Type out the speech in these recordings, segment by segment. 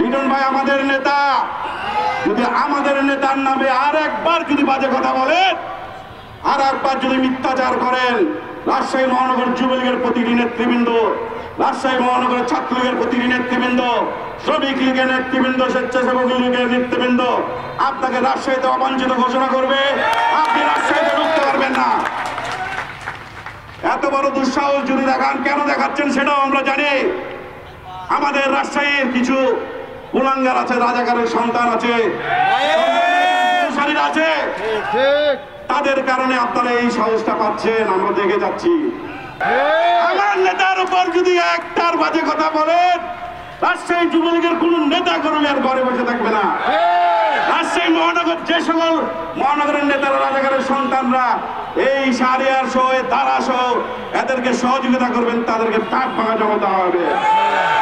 লিটন ভাই আমাদের নেতা, যদি আমাদের নেতার নামে আর একবার যদি বাজে কথা বলেন, আর একবার যদি মিথ্যাচার করেন, রাজশাহী মহানগর যুবলীগের প্রতিটি নেতৃবৃন্দ, রাজশাহী মহানগরের ছাত্রলীগের প্রতিটি নেতৃবৃন্দ, শ্রমিক লীগের নেতৃবৃন্দ, স্বেচ্ছাসেবক লীগের নেতৃবৃন্দ আপনাকে রাজশাহীতে অবাঞ্ছিত ঘোষণা করবে, আপনি রাজশাহীতে ঢুকতে পারবেন না। এত বড় দুঃসাহস যদি দেখান, কেন দেখাচ্ছেন সেটাও আমরা জানি। আমাদের রাজশাহীর কিছু কুলাঙ্গার আছে, রাজাকারের সন্তান আছে, আছে, তাদের কারণে আপনারা এই সাহসটা পাচ্ছেন, আমরা দেখে যাচ্ছি। আমার নেতার উপর যদি একটার বাজে কথা বলেন, রাজশাহী যুবলীগের কোন নেতা কর্মী আর ঘরে বসে থাকবে না। রাজশাহী মহানগর যে সকল মহানগরের নেতারা, রাজাকারের সন্তানরা এই শাহরিয়ার সহ, তারা সহ এদেরকে সহযোগিতা করবেন, তাদেরকে টাক ভাঙা জমা দেওয়া হবে,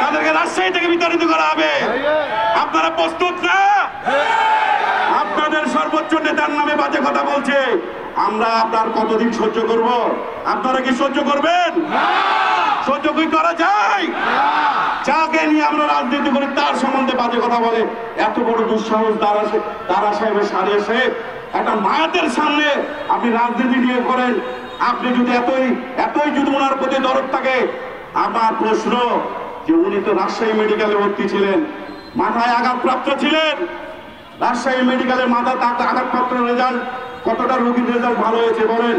তাদেরকে রাজশাহী থেকে বিতাড়িত করা হবে। আপনারা প্রস্তুত না? আপনাদের সর্বোচ্চ নেতার নামে বাজে কথা বলছে, আমরা আপনার কতদিন সহ্য করব? আপনারা কি সহ্য করবেন? সহ্য কি করা যায়? যাকে নিয়ে আমরা রাজনীতি করি তার সম্বন্ধে বাজে কথা বলে, এত বড় দুঃসাহস দারা সাহেবের সারিয়া সাহেব, একটা মায়াতের সামনে আপনি রাজনীতি নিয়ে করেন। আপনি যদি এতই যদি ওনার প্রতি দরদ থাকে, আমার প্রশ্ন যে উনি তো রাজশাহী মেডিকেলে ভর্তি ছিলেন, মাথায় আঘাতপ্রাপ্ত ছিলেন, রাজশাহী মেডিকেলের মাথা আঘাতপ্রাপ্ত রেজাল্ট, কতটা রোগীর রেজাল্ট ভালো হয়েছে বলেন?